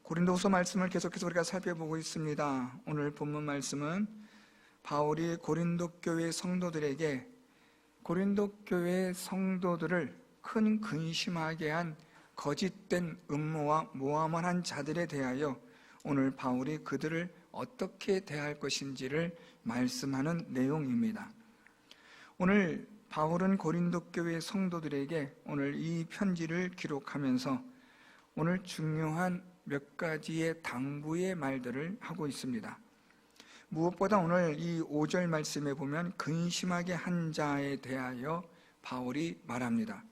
고린도후서 말씀을 계속해서 우리가 살펴보고 있습니다. 오늘 본문 말씀은 바울이 고린도 교회 성도들에게 고린도 교회 성도들을 큰 근심하게 한 거짓된 음모와 모함을 자들에 대하여 오늘 바울이 그들을 어떻게 대할 것인지를 말씀하는 내용입니다. 오늘 바울은 고린도 교회 성도들에게 오늘 이 편지를 기록하면서 오늘 중요한 몇 가지의 당부의 말들을 하고 있습니다. 무엇보다 오늘 이 5절 말씀에 보면 근심하게 한 자에 대하여 바울이 말합니다.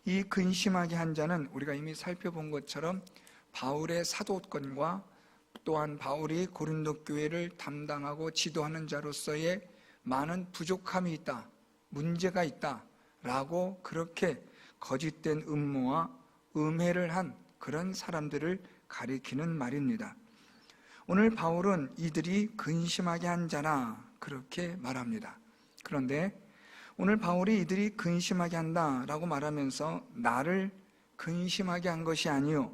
이 근심하게 한 자는 우리가 이미 살펴본 것처럼 바울의 사도권과 또한 바울이 고린도 교회를 담당하고 지도하는 자로서의 많은 부족함이 있다, 문제가 있다 라고 그렇게 거짓된 음모와 음해를 한 그런 사람들을 가리키는 말입니다. 오늘 바울은 이들이 근심하게 한 자라 그렇게 말합니다. 그런데 오늘 바울이 이들이 근심하게 한다라고 말하면서 나를 근심하게 한 것이 아니요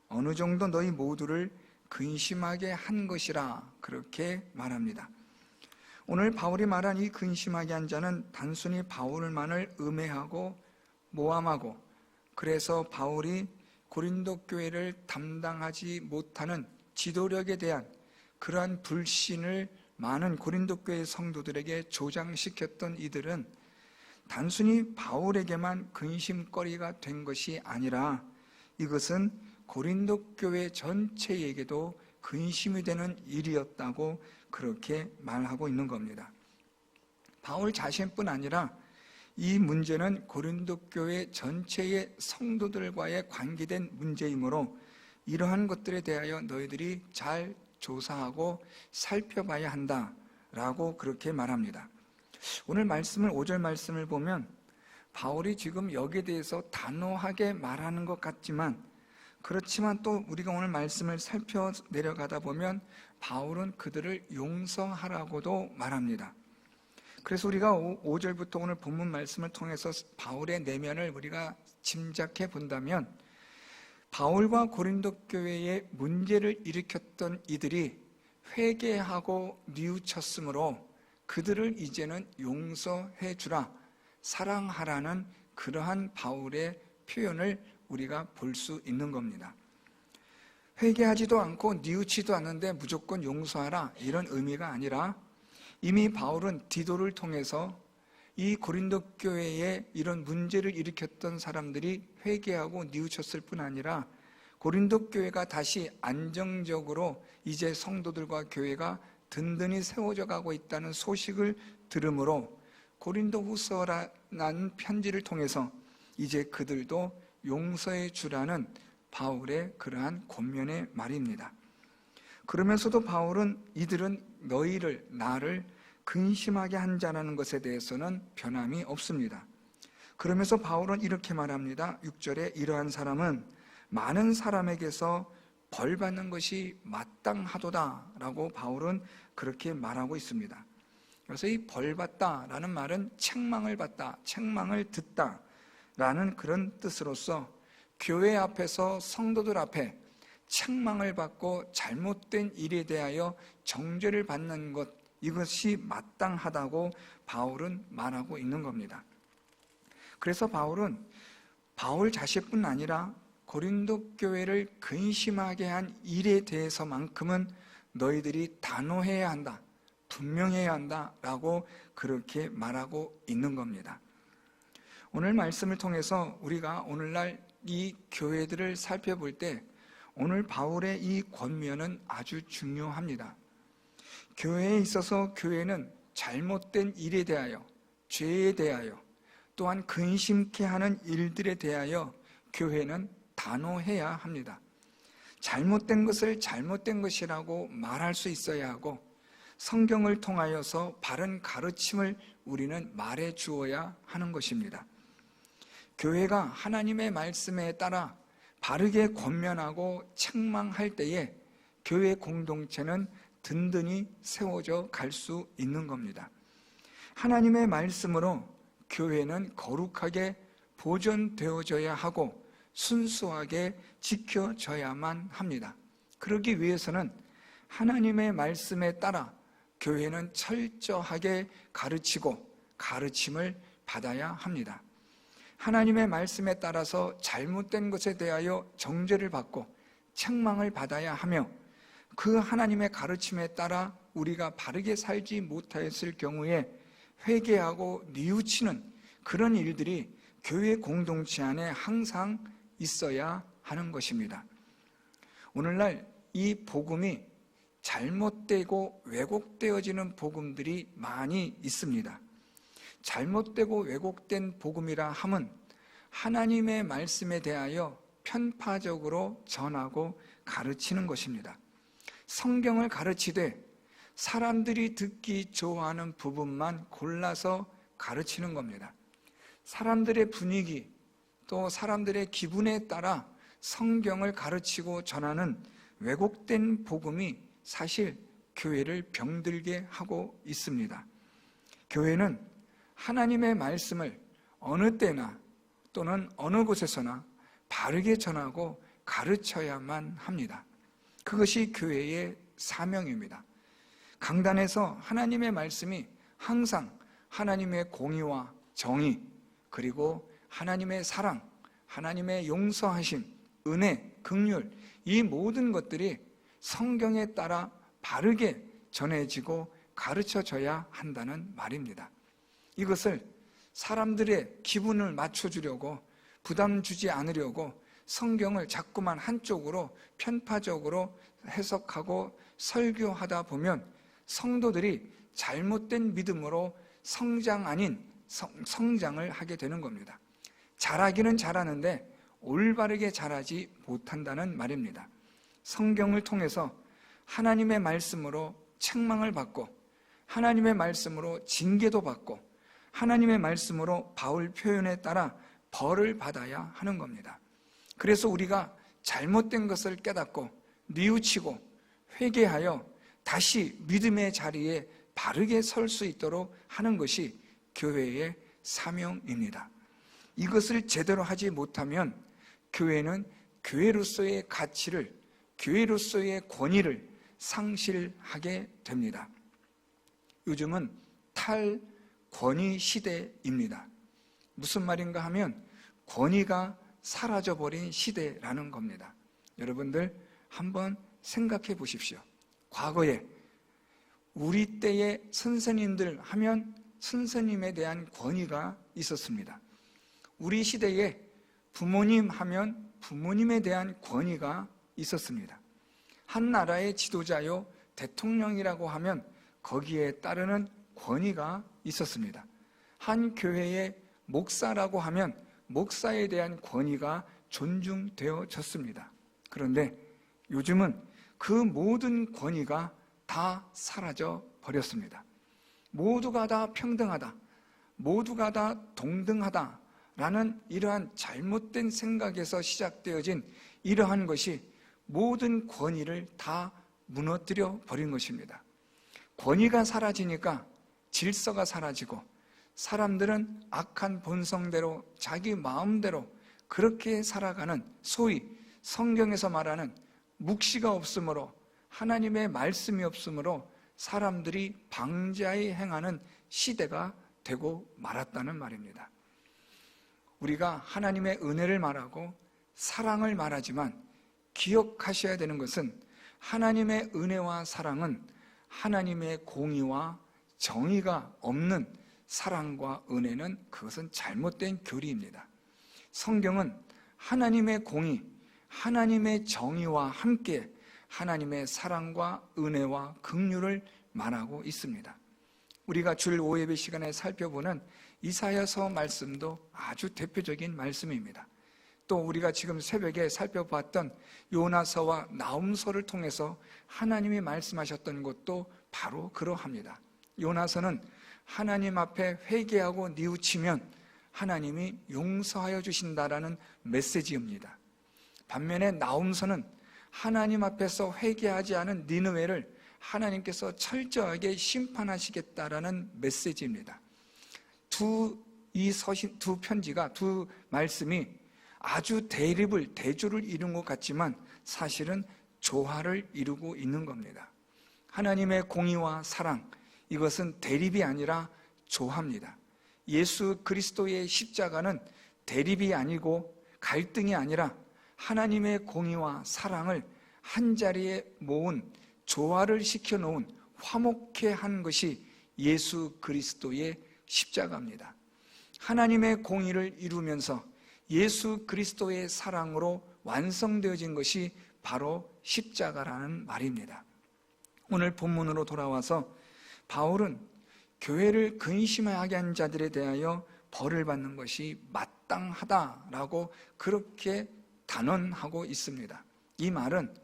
어느 정도 너희 모두를 근심하게 한 것이라 그렇게 말합니다. 오늘 바울이 말한 이 근심하게 한 자는 단순히 바울만을 음해하고 모함하고 그래서 바울이 고린도 교회를 담당하지 못하는 지도력에 대한 그러한 불신을 많은 고린도 교회 성도들에게 조장시켰던 이들은 단순히 바울에게만 근심거리가 된 것이 아니라 이것은 고린도 교회 전체에게도 근심이 되는 일이었다고 그렇게 말하고 있는 겁니다. 바울 자신뿐 아니라 이 문제는 고린도 교회 전체의 성도들과의 관계된 문제이므로 이러한 것들에 대하여 너희들이 잘 조사하고 살펴봐야 한다라고 그렇게 말합니다. 오늘 말씀을 5절 말씀을 보면 바울이 지금 여기에 대해서 단호하게 말하는 것 같지만 그렇지만 또 우리가 오늘 말씀을 살펴 내려가다 보면 바울은 그들을 용서하라고도 말합니다. 그래서 우리가 5절부터 오늘 본문 말씀을 통해서 바울의 내면을 우리가 짐작해 본다면 바울과 고린도 교회에 문제를 일으켰던 이들이 회개하고 뉘우쳤으므로 그들을 이제는 용서해 주라, 사랑하라는 그러한 바울의 표현을 우리가 볼 수 있는 겁니다. 회개하지도 않고 뉘우치도 않는데 무조건 용서하라 이런 의미가 아니라 이미 바울은 디도를 통해서 이 고린도 교회에 이런 문제를 일으켰던 사람들이 회개하고 뉘우쳤을 뿐 아니라 고린도 교회가 다시 안정적으로 이제 성도들과 교회가 든든히 세워져 가고 있다는 소식을 들으므로 고린도후서라는 편지를 통해서 이제 그들도 용서해 주라는 바울의 그러한 권면의 말입니다. 그러면서도 바울은 이들은 너희를 나를 근심하게 한 자라는 것에 대해서는 변함이 없습니다. 그러면서 바울은 이렇게 말합니다. 6절에 이러한 사람은 많은 사람에게서 벌 받는 것이 마땅하도다 라고 바울은 그렇게 말하고 있습니다. 그래서 이 벌 받다라는 말은 책망을 받다, 책망을 듣다 라는 그런 뜻으로서 교회 앞에서 성도들 앞에 책망을 받고 잘못된 일에 대하여 정죄를 받는 것, 이것이 마땅하다고 바울은 말하고 있는 겁니다. 그래서 바울은 바울 자신뿐 아니라 고린도 교회를 근심하게 한 일에 대해서만큼은 너희들이 단호해야 한다, 분명해야 한다라고 그렇게 말하고 있는 겁니다. 오늘 말씀을 통해서 우리가 오늘날 이 교회들을 살펴볼 때 오늘 바울의 이 권면은 아주 중요합니다. 교회에 있어서 교회는 잘못된 일에 대하여, 죄에 대하여, 또한 근심케 하는 일들에 대하여 교회는 단호해야 합니다. 잘못된 것을 잘못된 것이라고 말할 수 있어야 하고 성경을 통하여서 바른 가르침을 우리는 말해 주어야 하는 것입니다. 교회가 하나님의 말씀에 따라 바르게 권면하고 책망할 때에 교회 공동체는 든든히 세워져 갈 수 있는 겁니다. 하나님의 말씀으로 교회는 거룩하게 보존되어져야 하고 순수하게 지켜져야만 합니다. 그러기 위해서는 하나님의 말씀에 따라 교회는 철저하게 가르치고 가르침을 받아야 합니다. 하나님의 말씀에 따라서 잘못된 것에 대하여 정죄를 받고 책망을 받아야 하며, 그 하나님의 가르침에 따라 우리가 바르게 살지 못하였을 경우에 회개하고 뉘우치는 그런 일들이 교회 공동체 안에 항상 있어야 하는 것입니다. 오늘날 이 복음이 잘못되고 왜곡되어지는 복음들이 많이 있습니다. 잘못되고 왜곡된 복음이라 함은 하나님의 말씀에 대하여 편파적으로 전하고 가르치는 것입니다. 성경을 가르치되 사람들이 듣기 좋아하는 부분만 골라서 가르치는 겁니다. 사람들의 분위기, 또 사람들의 기분에 따라 성경을 가르치고 전하는 왜곡된 복음이 사실 교회를 병들게 하고 있습니다. 교회는 하나님의 말씀을 어느 때나 또는 어느 곳에서나 바르게 전하고 가르쳐야만 합니다. 그것이 교회의 사명입니다. 강단에서 하나님의 말씀이 항상 하나님의 공의와 정의, 그리고 하나님의 사랑, 하나님의 용서하심, 은혜, 긍휼, 이 모든 것들이 성경에 따라 바르게 전해지고 가르쳐져야 한다는 말입니다. 이것을 사람들의 기분을 맞춰주려고, 부담 주지 않으려고 성경을 자꾸만 한쪽으로 편파적으로 해석하고 설교하다 보면 성도들이 잘못된 믿음으로 성장 아닌 성장을 하게 되는 겁니다. 잘하기는 잘하는데 올바르게 잘하지 못한다는 말입니다. 성경을 통해서 하나님의 말씀으로 책망을 받고, 하나님의 말씀으로 징계도 받고, 하나님의 말씀으로 바울 표현에 따라 벌을 받아야 하는 겁니다. 그래서 우리가 잘못된 것을 깨닫고 뉘우치고 회개하여 다시 믿음의 자리에 바르게 설 수 있도록 하는 것이 교회의 사명입니다. 이것을 제대로 하지 못하면 교회는 교회로서의 가치를, 교회로서의 권위를 상실하게 됩니다. 요즘은 탈권위 시대입니다. 무슨 말인가 하면 권위가 사라져버린 시대라는 겁니다. 여러분들 한번 생각해 보십시오. 과거에 우리 때의 선생님들 하면 선생님에 대한 권위가 있었습니다. 우리 시대에 부모님 하면 부모님에 대한 권위가 있었습니다. 한 나라의 지도자요, 대통령이라고 하면 거기에 따르는 권위가 있었습니다. 한 교회의 목사라고 하면 목사에 대한 권위가 존중되어졌습니다. 그런데 요즘은 그 모든 권위가 다 사라져 버렸습니다. 모두가 다 평등하다, 모두가 다 동등하다라는 이러한 잘못된 생각에서 시작되어진 이러한 것이 모든 권위를 다 무너뜨려 버린 것입니다. 권위가 사라지니까 질서가 사라지고 사람들은 악한 본성대로 자기 마음대로 그렇게 살아가는, 소위 성경에서 말하는 묵시가 없으므로, 하나님의 말씀이 없으므로 사람들이 방자히 행하는 시대가 되고 말았다는 말입니다. 우리가 하나님의 은혜를 말하고 사랑을 말하지만 기억하셔야 되는 것은 하나님의 은혜와 사랑은 하나님의 공의와 정의가 없는 사랑과 은혜는 그것은 잘못된 교리입니다. 성경은 하나님의 공의, 하나님의 정의와 함께 하나님의 사랑과 은혜와 긍휼을 말하고 있습니다. 우리가 주일 오예배 시간에 살펴보는 이사야서 말씀도 아주 대표적인 말씀입니다. 또 우리가 지금 새벽에 살펴봤던 요나서와 나훔서를 통해서 하나님이 말씀하셨던 것도 바로 그러합니다. 요나서는 하나님 앞에 회개하고 뉘우치면 하나님이 용서하여 주신다라는 메시지입니다. 반면에 나훔서는 하나님 앞에서 회개하지 않은 니느웨를 하나님께서 철저하게 심판하시겠다라는 메시지입니다. 두 편지가, 두 말씀이 아주 대조를 이룬 것 같지만 사실은 조화를 이루고 있는 겁니다. 하나님의 공의와 사랑, 이것은 대립이 아니라 조화입니다. 예수 그리스도의 십자가는 대립이 아니고 갈등이 아니라 하나님의 공의와 사랑을 한자리에 모은, 조화를 시켜놓은, 화목케 한 것이 예수 그리스도의 십자가입니다. 하나님의 공의를 이루면서 예수 그리스도의 사랑으로 완성되어진 것이 바로 십자가라는 말입니다. 오늘 본문으로 돌아와서 바울은 교회를 근심하게 한 자들에 대하여 벌을 받는 것이 마땅하다라고 그렇게 단언하고 있습니다. 이 말은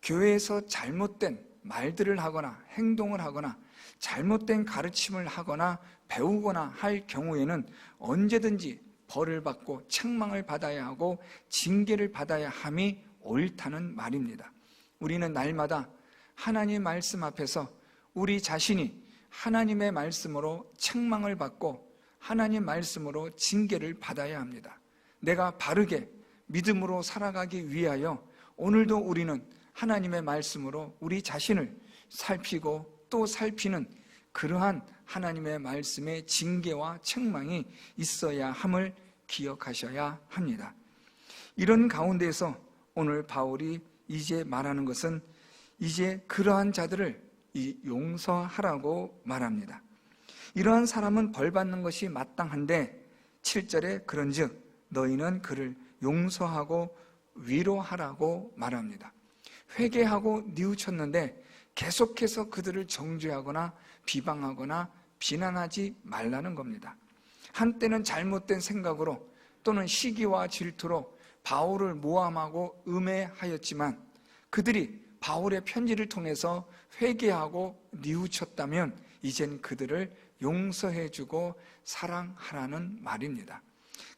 교회에서 잘못된 말들을 하거나 행동을 하거나 잘못된 가르침을 하거나 배우거나 할 경우에는 언제든지 벌을 받고 책망을 받아야 하고 징계를 받아야 함이 옳다는 말입니다. 우리는 날마다 하나님 말씀 앞에서 우리 자신이 하나님의 말씀으로 책망을 받고 하나님 말씀으로 징계를 받아야 합니다. 내가 바르게 믿음으로 살아가기 위하여 오늘도 우리는 하나님의 말씀으로 우리 자신을 살피고 또 살피는 그러한 하나님의 말씀의 징계와 책망이 있어야 함을 기억하셔야 합니다. 이런 가운데서 오늘 바울이 이제 말하는 것은 이제 그러한 자들을 용서하라고 말합니다. 이러한 사람은 벌받는 것이 마땅한데 7절에 그런즉 너희는 그를 용서하고 위로하라고 말합니다. 회개하고 뉘우쳤는데 계속해서 그들을 정죄하거나 비방하거나 비난하지 말라는 겁니다. 한때는 잘못된 생각으로 또는 시기와 질투로 바울을 모함하고 음해하였지만 그들이 바울의 편지를 통해서 회개하고 뉘우쳤다면 이젠 그들을 용서해주고 사랑하라는 말입니다.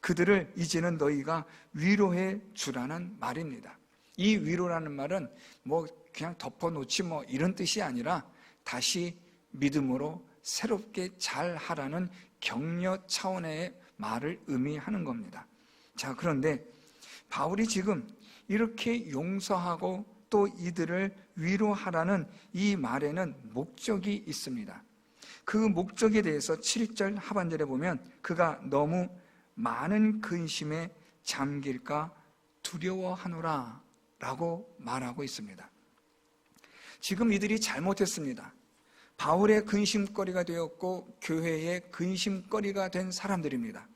그들을 이제는 너희가 위로해 주라는 말입니다. 이 위로라는 말은 그냥 덮어놓지 이런 뜻이 아니라 다시 믿음으로 새롭게 잘 하라는 격려 차원의 말을 의미하는 겁니다. 자, 그런데 바울이 지금 이렇게 용서하고 또 이들을 위로하라는 이 말에는 목적이 있습니다. 그 목적에 대해서 7절 하반절에 보면 그가 너무 많은 근심에 잠길까 두려워하노라 라고 말하고 있습니다. 지금 이들이 잘못했습니다. 바울의 근심거리가 되었고 교회의 근심거리가 된 사람들입니다.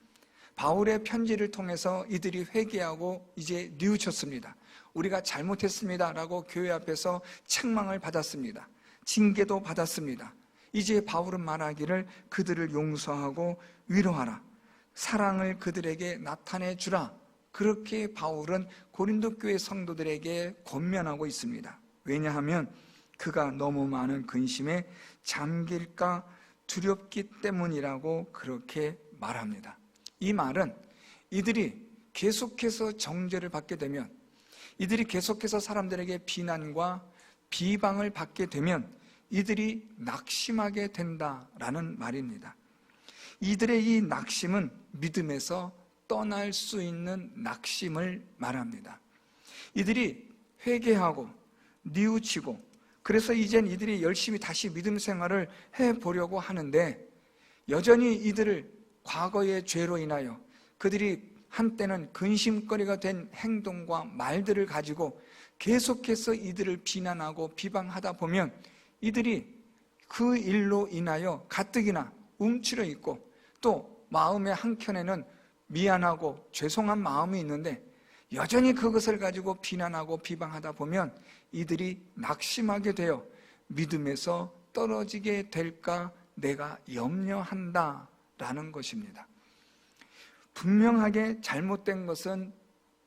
바울의 편지를 통해서 이들이 회개하고 이제 뉘우쳤습니다. 우리가 잘못했습니다 라고 교회 앞에서 책망을 받았습니다. 징계도 받았습니다. 이제 바울은 말하기를 그들을 용서하고 위로하라, 사랑을 그들에게 나타내 주라, 그렇게 바울은 고린도 교회 성도들에게 권면하고 있습니다. 왜냐하면 그가 너무 많은 근심에 잠길까 두렵기 때문이라고 그렇게 말합니다. 이 말은 이들이 계속해서 정죄를 받게 되면, 이들이 계속해서 사람들에게 비난과 비방을 받게 되면 이들이 낙심하게 된다라는 말입니다. 이들의 이 낙심은 믿음에서 떠날 수 있는 낙심을 말합니다. 이들이 회개하고 뉘우치고 그래서 이젠 이들이 열심히 다시 믿음 생활을 해보려고 하는데 여전히 이들을 과거의 죄로 인하여 그들이 한때는 근심거리가 된 행동과 말들을 가지고 계속해서 이들을 비난하고 비방하다 보면 이들이 그 일로 인하여 가뜩이나 움츠려 있고 또 마음의 한켠에는 미안하고 죄송한 마음이 있는데 여전히 그것을 가지고 비난하고 비방하다 보면 이들이 낙심하게 되어 믿음에서 떨어지게 될까 내가 염려한다라는 것입니다. 분명하게 잘못된 것은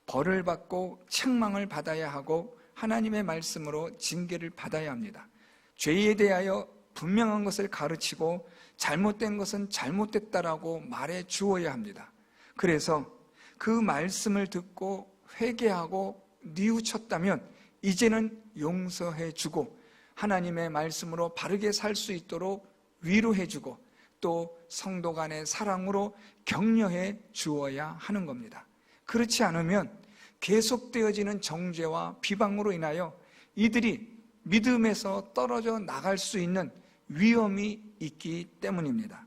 벌을 받고 책망을 받아야 하고 하나님의 말씀으로 징계를 받아야 합니다. 죄에 대하여 분명한 것을 가르치고 잘못된 것은 잘못됐다라고 말해 주어야 합니다. 그래서 그 말씀을 듣고 회개하고 뉘우쳤다면 이제는 용서해 주고 하나님의 말씀으로 바르게 살 수 있도록 위로해 주고 또 성도 간의 사랑으로 격려해 주어야 하는 겁니다. 그렇지 않으면 계속되어지는 정죄와 비방으로 인하여 이들이 믿음에서 떨어져 나갈 수 있는 위험이 있기 때문입니다.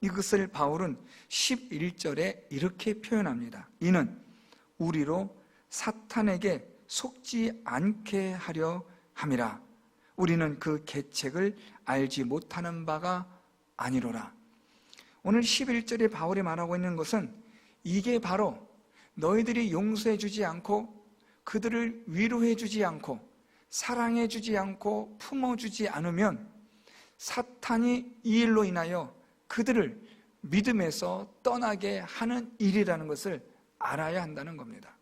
이것을 바울은 11절에 이렇게 표현합니다. 이는 우리로 사탄에게 속지 않게 하려 함이라. 우리는 그 계책을 알지 못하는 바가 아니로라. 오늘 11절에 바울이 말하고 있는 것은 이게 바로 너희들이 용서해 주지 않고 그들을 위로해 주지 않고 사랑해 주지 않고 품어주지 않으면 사탄이 이 일로 인하여 그들을 믿음에서 떠나게 하는 일이라는 것을 알아야 한다는 겁니다.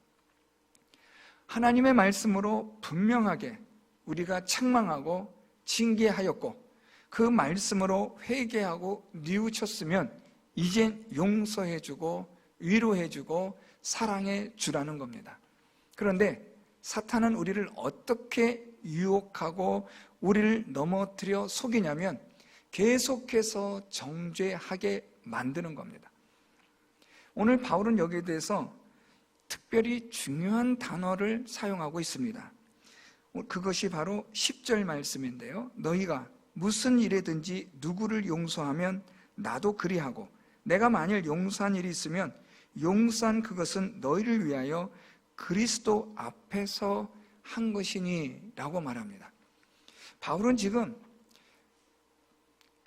하나님의 말씀으로 분명하게 우리가 책망하고 징계하였고 그 말씀으로 회개하고 뉘우쳤으면 이젠 용서해주고 위로해주고 사랑해주라는 겁니다. 그런데 사탄은 우리를 어떻게 유혹하고 우리를 넘어뜨려 속이냐면 계속해서 정죄하게 만드는 겁니다. 오늘 바울은 여기에 대해서 특별히 중요한 단어를 사용하고 있습니다. 그것이 바로 10절 말씀인데요. 너희가 무슨 일에든지 누구를 용서하면 나도 그리하고 내가 만일 용서한 일이 있으면 용서한 그것은 너희를 위하여 그리스도 앞에서 한 것이니 라고 말합니다. 바울은 지금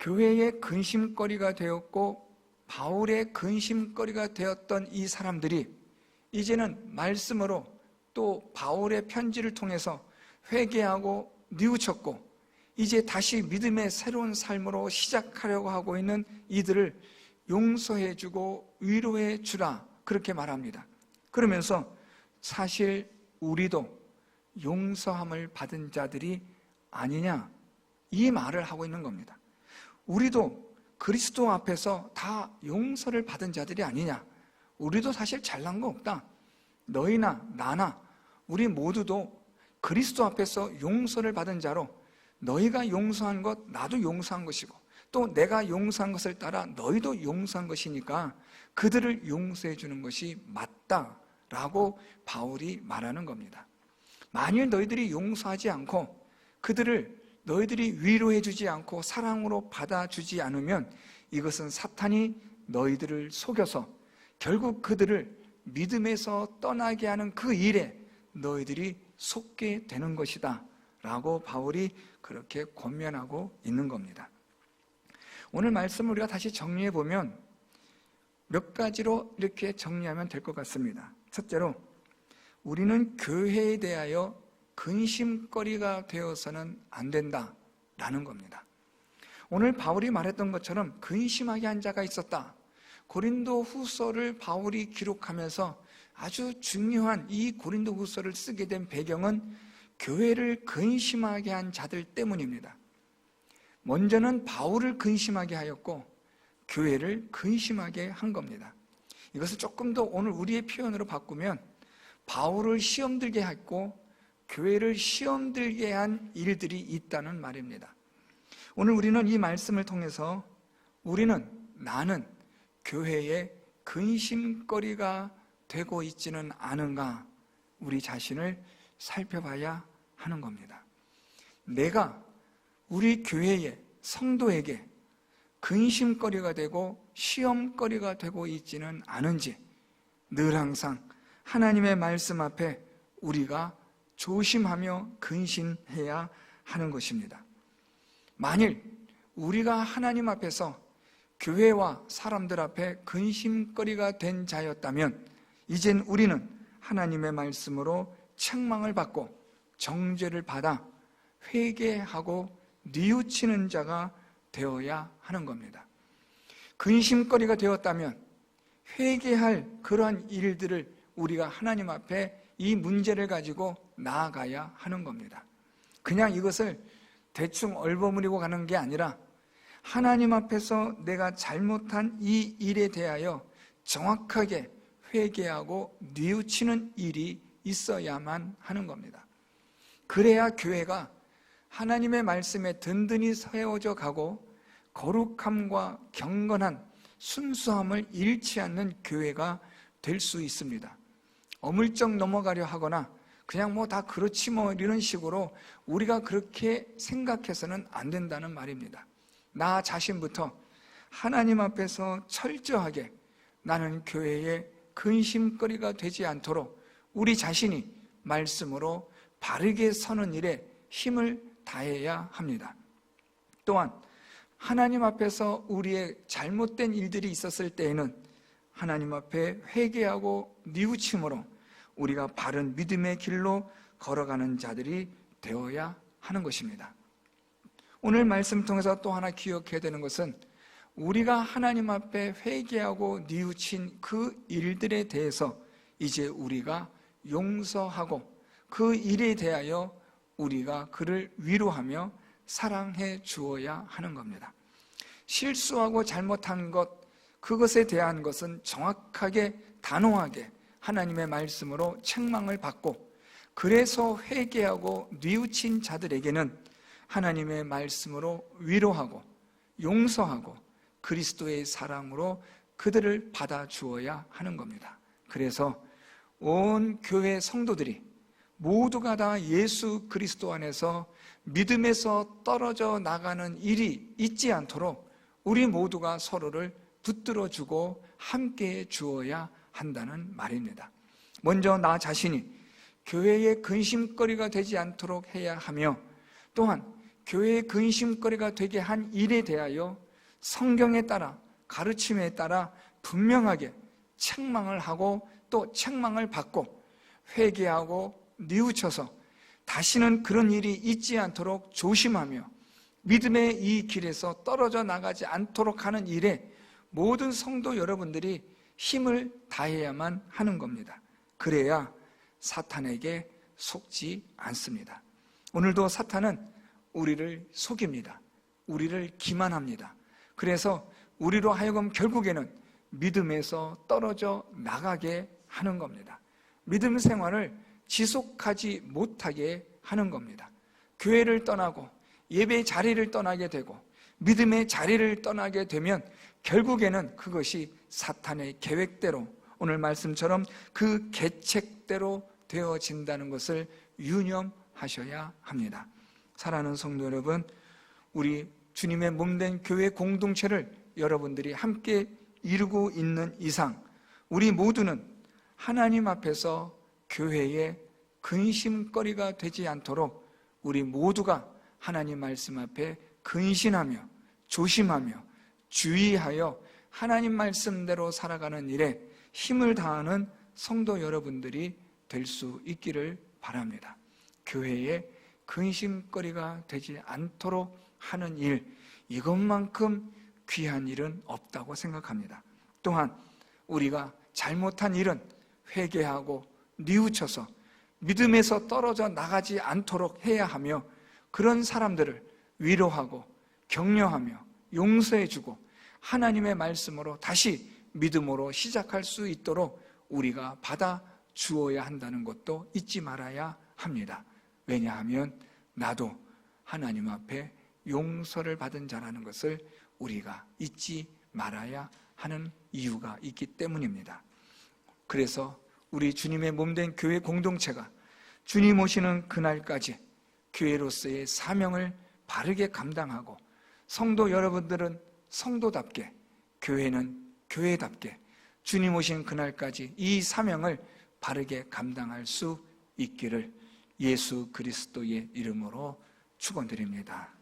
교회의 근심거리가 되었고 바울의 근심거리가 되었던 이 사람들이 이제는 말씀으로 또 바울의 편지를 통해서 회개하고 뉘우쳤고 이제 다시 믿음의 새로운 삶으로 시작하려고 하고 있는 이들을 용서해주고 위로해주라 그렇게 말합니다. 그러면서 사실 우리도 용서함을 받은 자들이 아니냐 이 말을 하고 있는 겁니다. 우리도 그리스도 앞에서 다 용서를 받은 자들이 아니냐. 우리도 사실 잘난 거 없다. 너희나 나나 우리 모두도 그리스도 앞에서 용서를 받은 자로 너희가 용서한 것 나도 용서한 것이고 또 내가 용서한 것을 따라 너희도 용서한 것이니까 그들을 용서해 주는 것이 맞다라고 바울이 말하는 겁니다. 만일 너희들이 용서하지 않고 그들을 너희들이 위로해 주지 않고 사랑으로 받아주지 않으면 이것은 사탄이 너희들을 속여서 결국 그들을 믿음에서 떠나게 하는 그 일에 너희들이 속게 되는 것이다 라고 바울이 그렇게 권면하고 있는 겁니다. 오늘 말씀을 우리가 다시 정리해 보면 몇 가지로 이렇게 정리하면 될 것 같습니다. 첫째로 우리는 교회에 대하여 근심거리가 되어서는 안 된다라는 겁니다. 오늘 바울이 말했던 것처럼 근심하게 한 자가 있었다. 고린도 후서를 바울이 기록하면서 아주 중요한 이 고린도 후서를 쓰게 된 배경은 교회를 근심하게 한 자들 때문입니다. 먼저는 바울을 근심하게 하였고 교회를 근심하게 한 겁니다. 이것을 조금 더 오늘 우리의 표현으로 바꾸면 바울을 시험 들게 했고 교회를 시험 들게 한 일들이 있다는 말입니다. 오늘 우리는 이 말씀을 통해서 나는 교회의 근심거리가 되고 있지는 않은가 우리 자신을 살펴봐야 하는 겁니다. 내가 우리 교회의 성도에게 근심거리가 되고 시험거리가 되고 있지는 않은지 늘 항상 하나님의 말씀 앞에 우리가 조심하며 근심해야 하는 것입니다. 만일 우리가 하나님 앞에서 교회와 사람들 앞에 근심거리가 된 자였다면 이젠 우리는 하나님의 말씀으로 책망을 받고 정죄를 받아 회개하고 뉘우치는 자가 되어야 하는 겁니다. 근심거리가 되었다면 회개할 그러한 일들을 우리가 하나님 앞에 이 문제를 가지고 나아가야 하는 겁니다. 그냥 이것을 대충 얼버무리고 가는 게 아니라 하나님 앞에서 내가 잘못한 이 일에 대하여 정확하게 회개하고 뉘우치는 일이 있어야만 하는 겁니다. 그래야 교회가 하나님의 말씀에 든든히 세워져 가고 거룩함과 경건한 순수함을 잃지 않는 교회가 될 수 있습니다. 어물쩍 넘어가려 하거나 그냥 뭐 다 그렇지 뭐 이런 식으로 우리가 그렇게 생각해서는 안 된다는 말입니다. 나 자신부터 하나님 앞에서 철저하게 나는 교회의 근심거리가 되지 않도록 우리 자신이 말씀으로 바르게 서는 일에 힘을 다해야 합니다. 또한 하나님 앞에서 우리의 잘못된 일들이 있었을 때에는 하나님 앞에 회개하고 뉘우침으로 우리가 바른 믿음의 길로 걸어가는 자들이 되어야 하는 것입니다. 오늘 말씀 통해서 또 하나 기억해야 되는 것은 우리가 하나님 앞에 회개하고 뉘우친 그 일들에 대해서 이제 우리가 용서하고 그 일에 대하여 우리가 그를 위로하며 사랑해 주어야 하는 겁니다. 실수하고 잘못한 것, 그것에 대한 것은 정확하게 단호하게 하나님의 말씀으로 책망을 받고, 그래서 회개하고 뉘우친 자들에게는 하나님의 말씀으로 위로하고 용서하고 그리스도의 사랑으로 그들을 받아주어야 하는 겁니다. 그래서 온 교회 성도들이 모두가 다 예수 그리스도 안에서 믿음에서 떨어져 나가는 일이 있지 않도록 우리 모두가 서로를 붙들어주고 함께해 주어야 한다는 말입니다. 먼저 나 자신이 교회의 근심거리가 되지 않도록 해야 하며, 또한 교회의 근심거리가 되게 한 일에 대하여 성경에 따라 가르침에 따라 분명하게 책망을 하고 또 책망을 받고 회개하고 뉘우쳐서 다시는 그런 일이 있지 않도록 조심하며 믿음의 이 길에서 떨어져 나가지 않도록 하는 일에 모든 성도 여러분들이 힘을 다해야만 하는 겁니다. 그래야 사탄에게 속지 않습니다. 오늘도 사탄은 우리를 속입니다. 우리를 기만합니다. 그래서 우리로 하여금 결국에는 믿음에서 떨어져 나가게 하는 겁니다. 믿음 생활을 지속하지 못하게 하는 겁니다. 교회를 떠나고 예배 자리를 떠나게 되고 믿음의 자리를 떠나게 되면 결국에는 그것이 사탄의 계획대로, 오늘 말씀처럼 그 계책대로 되어진다는 것을 유념하셔야 합니다. 사랑하는 성도 여러분, 우리 주님의 몸된 교회 공동체를 여러분들이 함께 이루고 있는 이상 우리 모두는 하나님 앞에서 교회의 근심거리가 되지 않도록 우리 모두가 하나님 말씀 앞에 근신하며 조심하며 주의하여 하나님 말씀대로 살아가는 일에 힘을 다하는 성도 여러분들이 될 수 있기를 바랍니다. 교회의 근심거리가 되지 않도록 하는 일, 이것만큼 귀한 일은 없다고 생각합니다. 또한 우리가 잘못한 일은 회개하고 뉘우쳐서 믿음에서 떨어져 나가지 않도록 해야 하며, 그런 사람들을 위로하고 격려하며 용서해주고 하나님의 말씀으로 다시 믿음으로 시작할 수 있도록 우리가 받아 주어야 한다는 것도 잊지 말아야 합니다. 왜냐하면 나도 하나님 앞에 용서를 받은 자라는 것을 우리가 잊지 말아야 하는 이유가 있기 때문입니다. 그래서 우리 주님의 몸된 교회 공동체가 주님 오시는 그날까지 교회로서의 사명을 바르게 감당하고, 성도 여러분들은 성도답게, 교회는 교회답게 주님 오신 그날까지 이 사명을 바르게 감당할 수 있기를 예수 그리스도의 이름으로 축원드립니다.